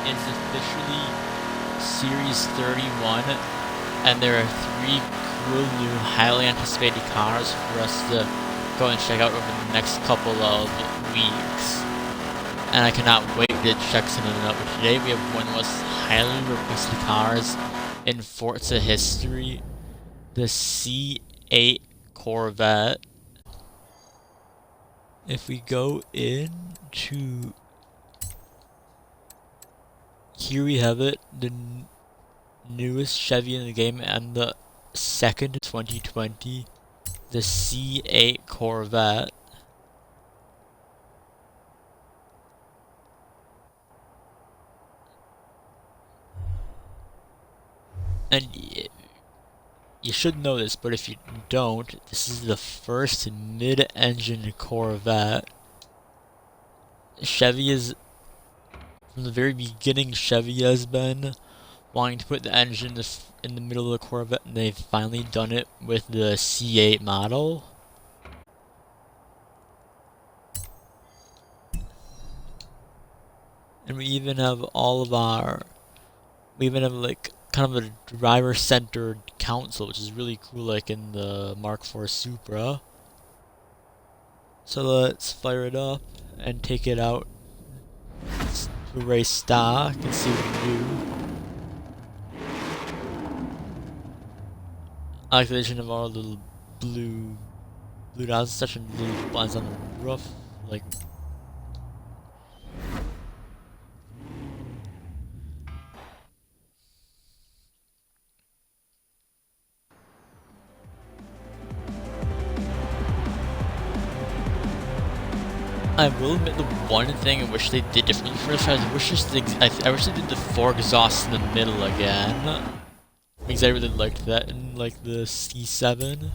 It's officially Series 31, and there are 3 cool new highly anticipated cars for us to go and check out over the next couple of weeks. And I cannot wait to check some of them out. But today we have one of the most highly requested cars in Forza history, the C8 Corvette. If we go into... Here we have it, the newest Chevy in the game and the second 2020, the C8 Corvette. And you should know this, but if you don't, this is the first mid-engine Corvette. Chevy is, from the very beginning, Chevy has been wanting to put the engine in the middle of the Corvette, and they've finally done it with the C8 model. And we even have like kind of a driver-centered console, which is really cool, like in the Mark IV Supra. So let's fire it up and take it out to race stock and see what we can do. I like the addition of all the little blue dots, such little buttons on the roof, like. I will admit the one thing I wish they did differently for this, I wish they did the 4 exhausts in the middle again. Because I really liked that in like the C7.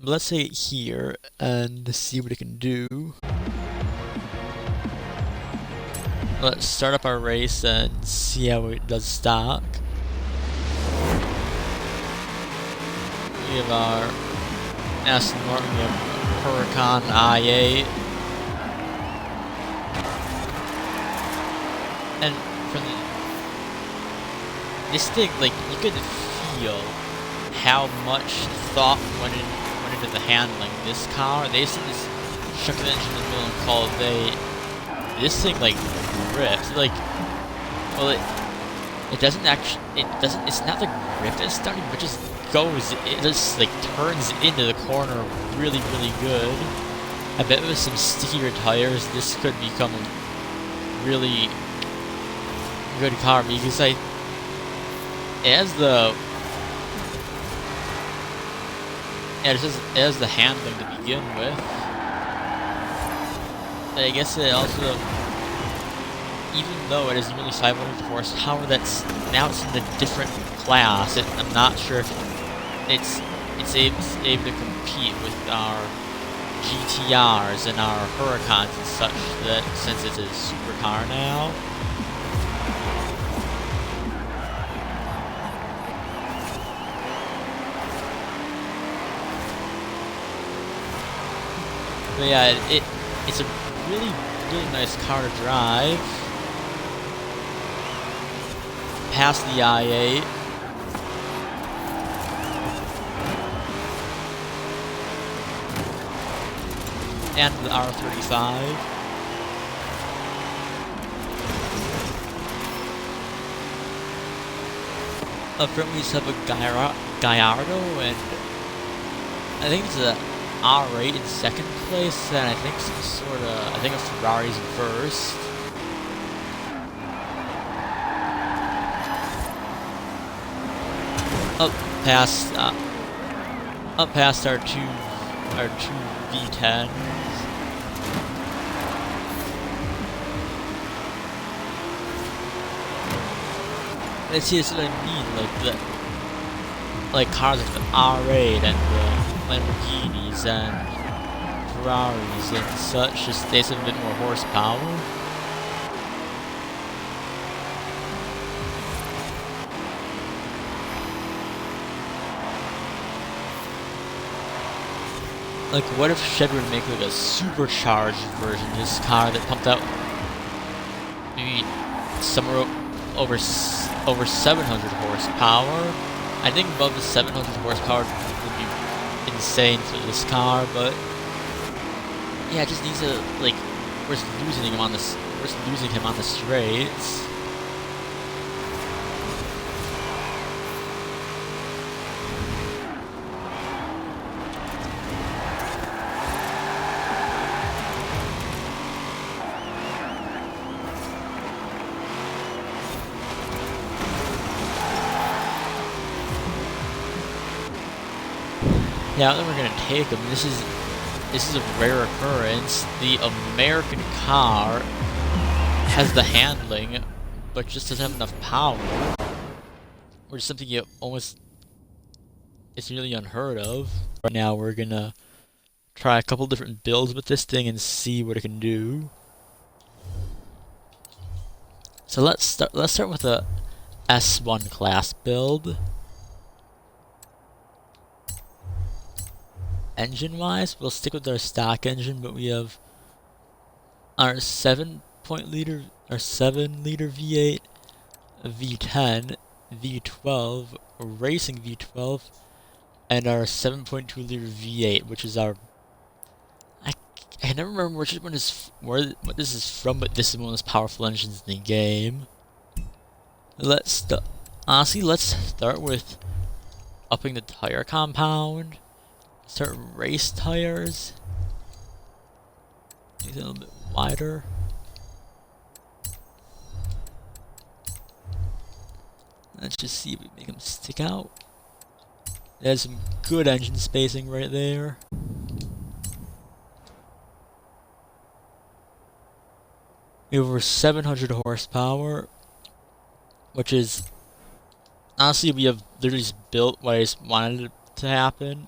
But let's say it here and see what it can do. Let's start up our race and see how it does stock. We have our Aston Martin, we have Huracan i8. And from this thing, like, you could feel how much thought went into the handling. This car, they just shook the engine in the middle and called this thing, like, rips. Like, well, it doesn't actually, it's not the grip that's starting, but it just goes, it just, like, turns into the corner really, really good. I bet with some stickier tires, this could become a really good car, because it has the handling to begin with. But I guess it also, even though it is nearly 500 horsepower, it's in a different class. I'm not sure if it's able to compete with our GTRs and our Huracans and such, that since it's a supercar now. But yeah, it's a really, really nice car to drive. Past the i8. And the R35. Up front we just have a Gallardo, and I think it's a R8 in second place, and I think a Ferrari's first. Up past our two V10s. And see, this is what I mean, like cars like the R8 and the Lamborghinis and Ferraris and such, just they have a bit more horsepower. Like, what if Chevy would make like a supercharged version of this car that pumped out maybe somewhere over 700 horsepower? I think above the 700 horsepower would be insane for this car, but yeah, it just needs to, like, we're just losing him on the straights. Yeah, then we're gonna take him. This is a rare occurrence. The American car has the handling, but just doesn't have enough power. Or something you almost, it's really unheard of. Right now we're gonna try a couple different builds with this thing and see what it can do. So let's start with a S1 class build. Engine-wise, we'll stick with our stock engine, but we have our 7-liter V8, V10, V12, racing V12, and our 7.2-liter V8, which is our... I never remember which one is what this is from, but this is one of the most powerful engines in the game. Honestly, let's start with upping the tire compound. Start race tires. Make it a little bit wider. Let's just see if we make them stick out. There's some good engine spacing right there. We have over 700 horsepower, which is honestly, we have literally just built what I just wanted it to happen.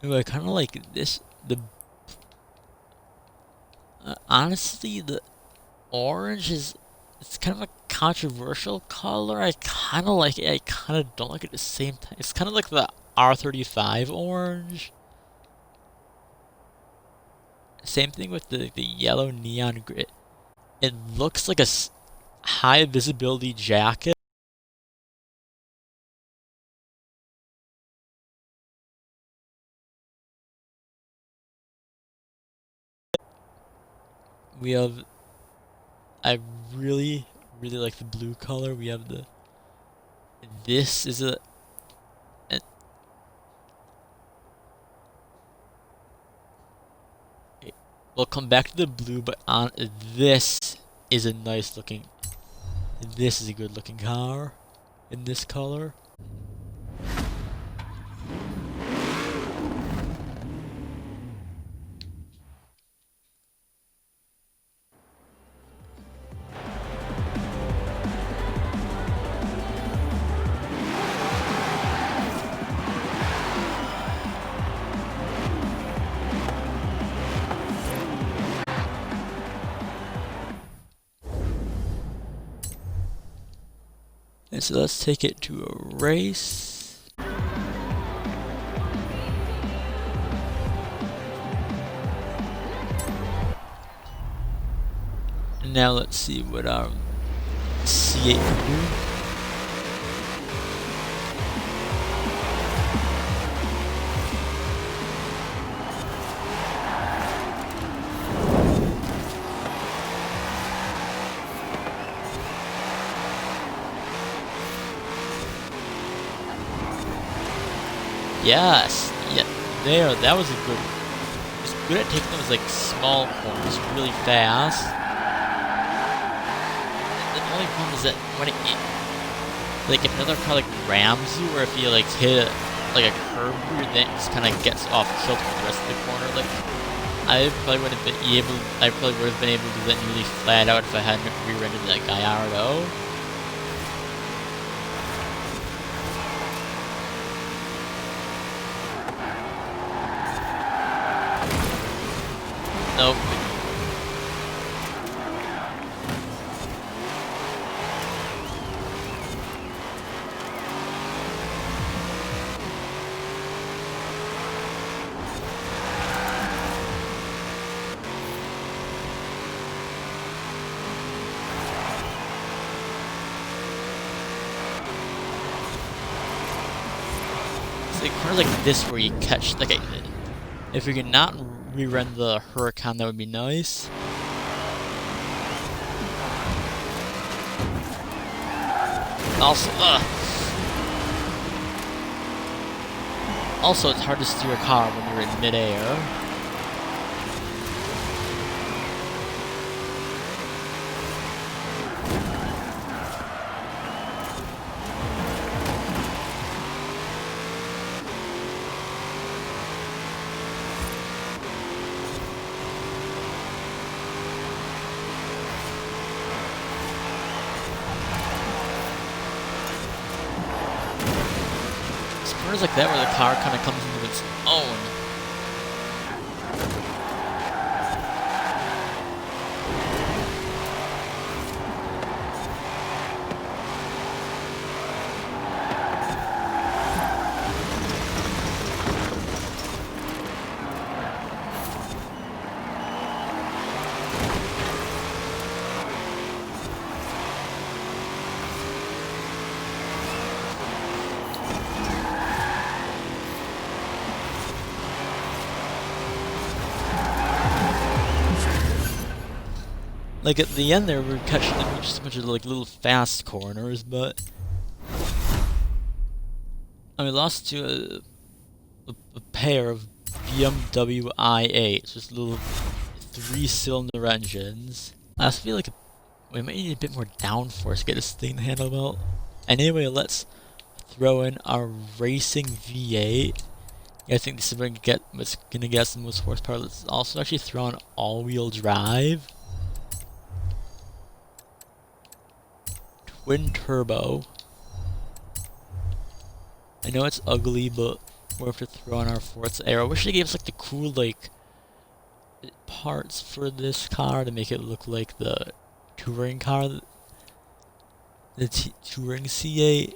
Ooh, I kind of like this. Honestly, the orange it's kind of a controversial color. I kind of like it. I kind of don't like it at the same time. It's kind of like the R35 orange. Same thing with the yellow neon grid. It looks like a high visibility jacket. We have, I really like the blue color. We have this is we'll come back to the blue, but on this is a nice looking, this is a good looking car in this color. And so let's take it to a race. And now let's see what our C8 can do. Yes, yeah, there, that was a good, it's good at taking those, like, small corners really fast. The only problem is that when like, if another car, like, rams you, or if you, like, hit, like, a curb where then it just kind of gets off kilter with the rest of the corner, like, I probably would have been able to do that nearly flat out if I hadn't rear-ended that Gallardo. Nope. like corners like this where you catch, like, if we could not rerun the Huracan, that would be nice. Also, also, it's hard to steer a car when you're in midair. Corners like that where the car kind of comes into its own. Like at the end there, we're catching just a bunch of like little fast corners, but we lost to a pair of BMW i8, just little 3-cylinder engines. I also feel like we might need a bit more downforce to get this thing to handle well. Anyway, let's throw in our racing V8. I think this is what's gonna get us the most horsepower. Let's also actually throw in all-wheel drive. Twin turbo. I know it's ugly, but we're have to throw in our Forza Aero. I wish they gave us like the cool like parts for this car to make it look like the touring car, the touring C8.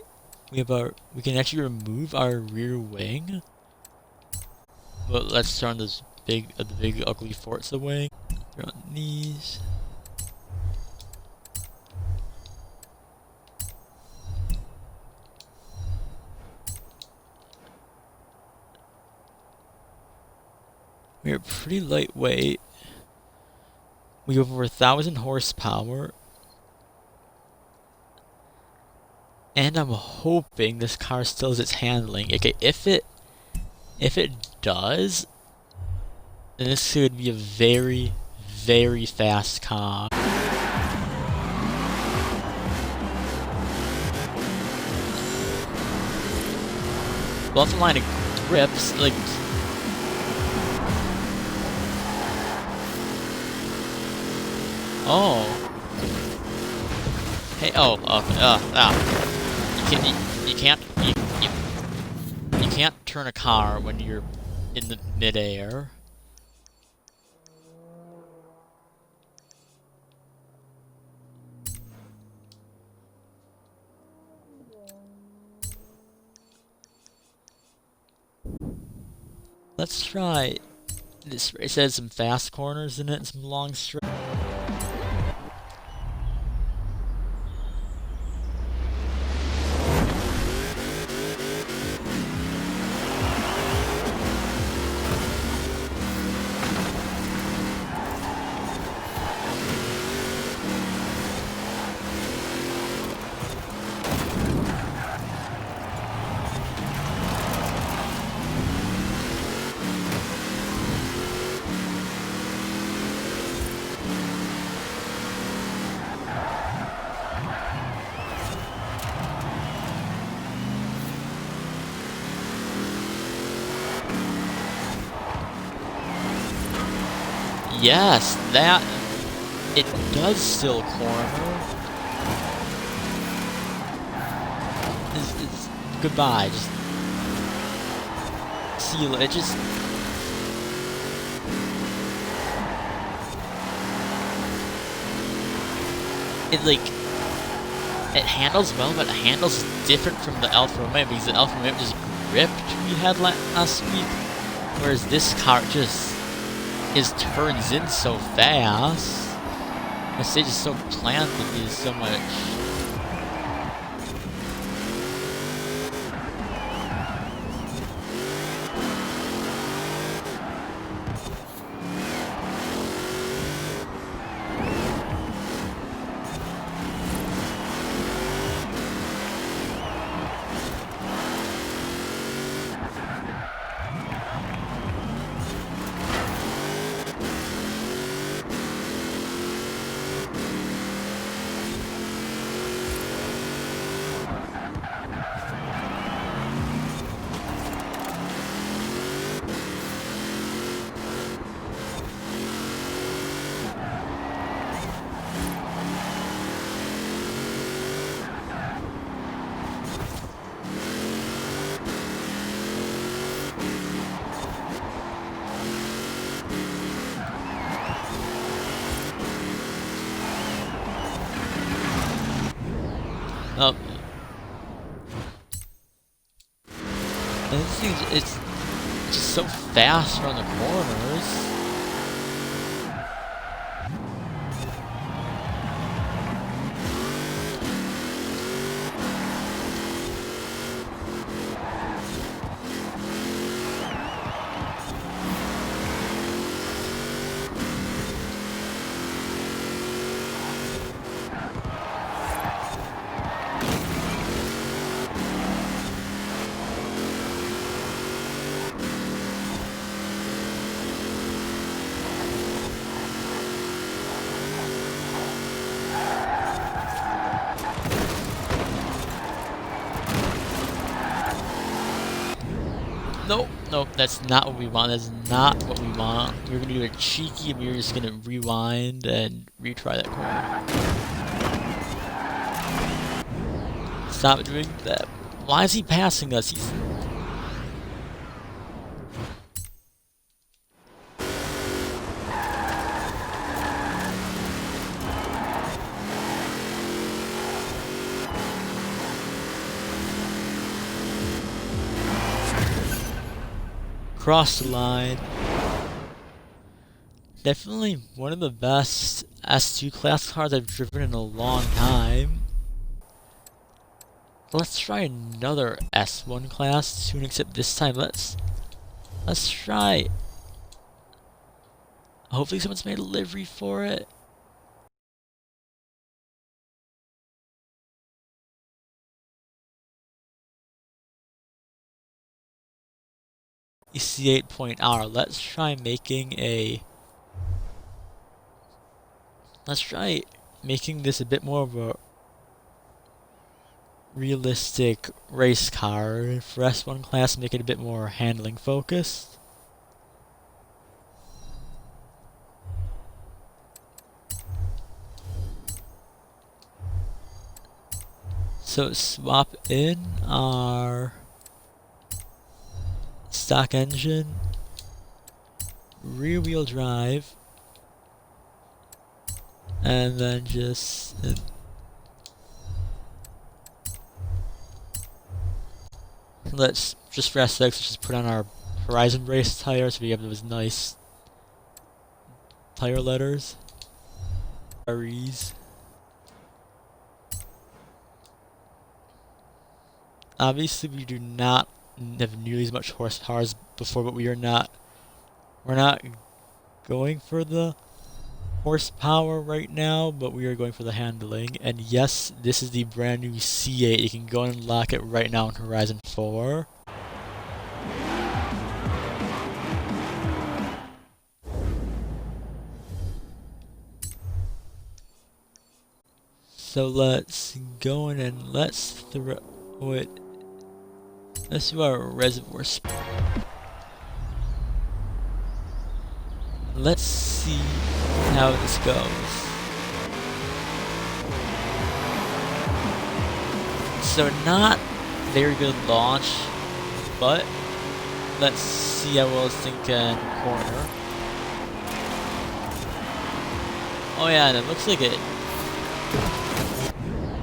We can actually remove our rear wing, but let's throw in this the big ugly Forza wing. Throw in these. We're pretty lightweight. We have over 1,000 horsepower. And I'm hoping this car still has its handling. Okay, if it does, then this could be a very, very fast car. Well, off the line of grips, like. Oh. Hey. Oh. You can't turn a car when you're in the midair. Let's try. This race has some fast corners in it and some long straight. Yes, that it does still corner. It's goodbye. Just see you. It just it handles well, but it handles different from the Alfa Romeo because the Alfa Romeo just gripped we had last week, whereas this car just turns in so fast. The stage is so planted, there's so much. thing is, it's just so fast around the corners. Nope, nope, that's not what we want. That's not what we want. We're gonna do it cheeky and we're just gonna rewind and retry that corner. Stop doing that. Why is he passing us? He's... Cross the line. Definitely one of the best S2 class cars I've driven in a long time. Let's try another S1 class soon, except this time let's try. Hopefully someone's made a livery for it. C8.R. Let's try making this a bit more of a realistic race car for S1 class. Make it a bit more handling focused. So swap in our stock engine, rear wheel drive, and then just let's just for aesthetics, let's just put on our Horizon Race tires so we have those nice tire letters. REs. Obviously, we do not have nearly as much horsepower as before, but we're not going for the horsepower right now, but we are going for the handling. And yes, this is the brand new C8. You can go and unlock it right now in Horizon 4. So let's go in and let's throw it. Let's do our reservoir spin. Let's see how this goes. So not very good launch, but let's see how well this thing can corner. Oh yeah, and it looks like it.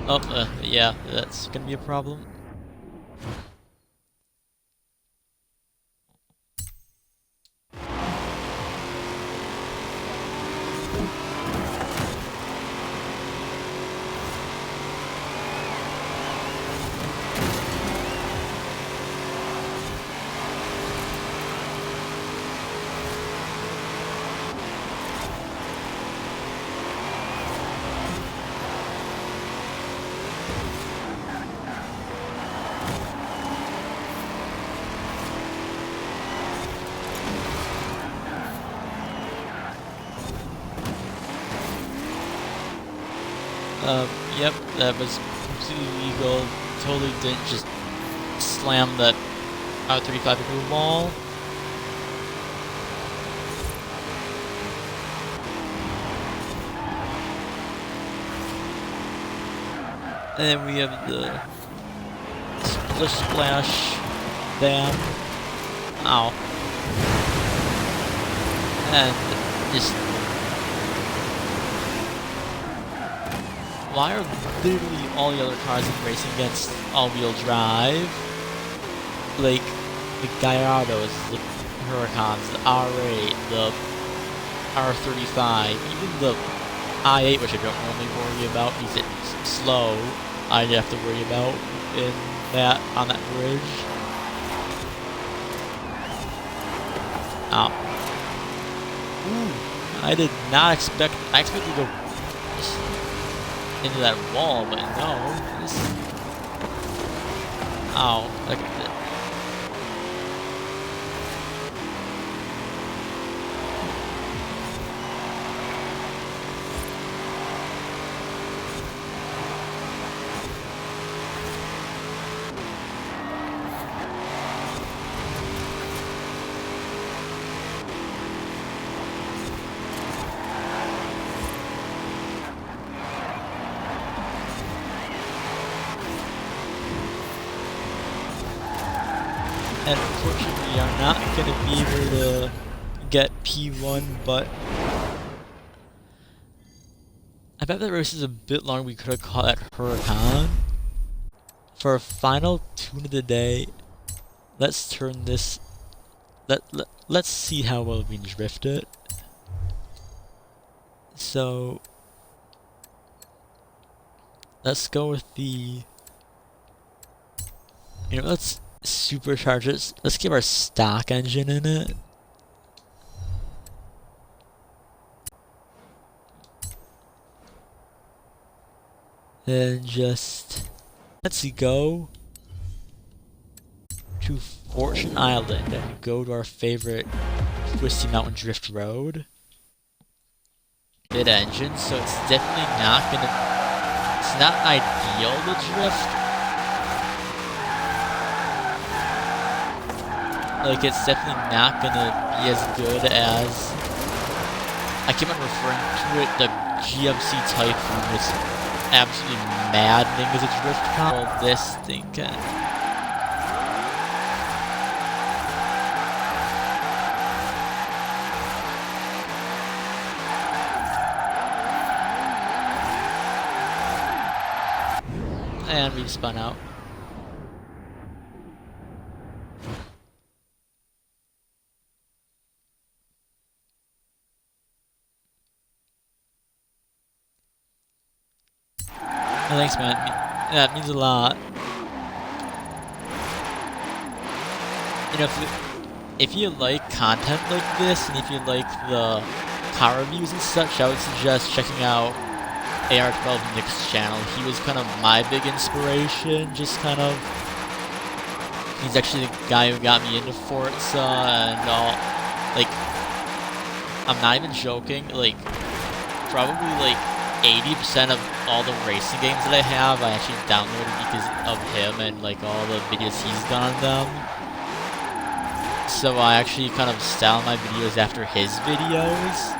Oh, yeah, that's gonna be a problem. Yep, that was completely legal. Totally didn't just slam that R35 into a wall. And then we have the splish splash, bam, ow, and just. Why are literally all the other cars in racing against all-wheel drive? Like, the Gallardos, the Huracans, the R8, the R35, even the I8, which I don't normally worry about because it's slow. I'd have to worry about on that bridge. Ow. Ooh, I did not expect. I expected to go into that wall, but no. Ow. And unfortunately, we are not going to be able to get P1, but I bet that race is a bit long. We could have caught that Huracan. For our final tune of the day, let's turn this. Let's see how well we drift it. So let's go with the. Let's supercharge it. Let's give our stock engine in it. Then just let's go to Fortune Island and go to our favorite Twisty Mountain Drift Road. Mid engine, so it's definitely not gonna. It's not ideal to drift. Like, it's definitely not gonna be as good as. I keep on referring to it, the GMC Typhoon was absolutely maddening as a drift car. Well, this thing can. And we spun out. Oh, thanks, man. That means a lot. If you like content like this, and if you like the car reviews and such, I would suggest checking out AR12 Nick's channel. He was kind of my big inspiration, just kind of. He's actually the guy who got me into Forza and all. Like, I'm not even joking, like, probably like 80% of all the racing games that I have, I actually downloaded because of him and like all the videos he's done on them. So I actually kind of style my videos after his videos.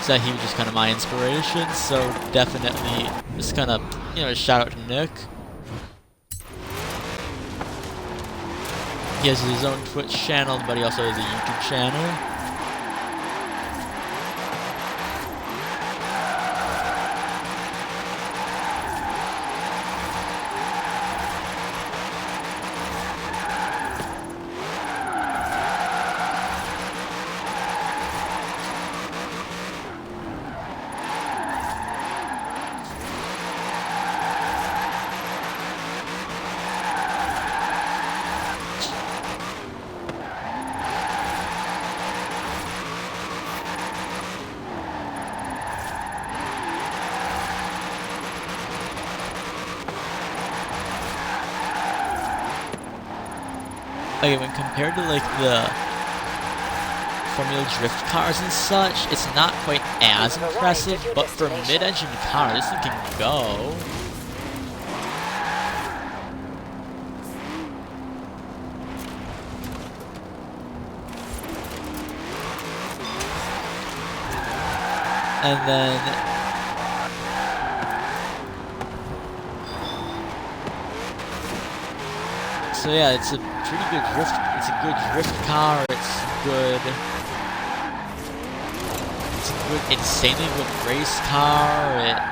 So he was just kind of my inspiration. So definitely just kind of, shout out to Nick. He has his own Twitch channel, but he also has a YouTube channel. Okay, when compared to like the Formula Drift cars and such, it's not quite as impressive, but for a mid-engine car, this thing can go. And then so yeah, it's a pretty good drift. It's a good drift car. It's good. It's a good, insanely good race car.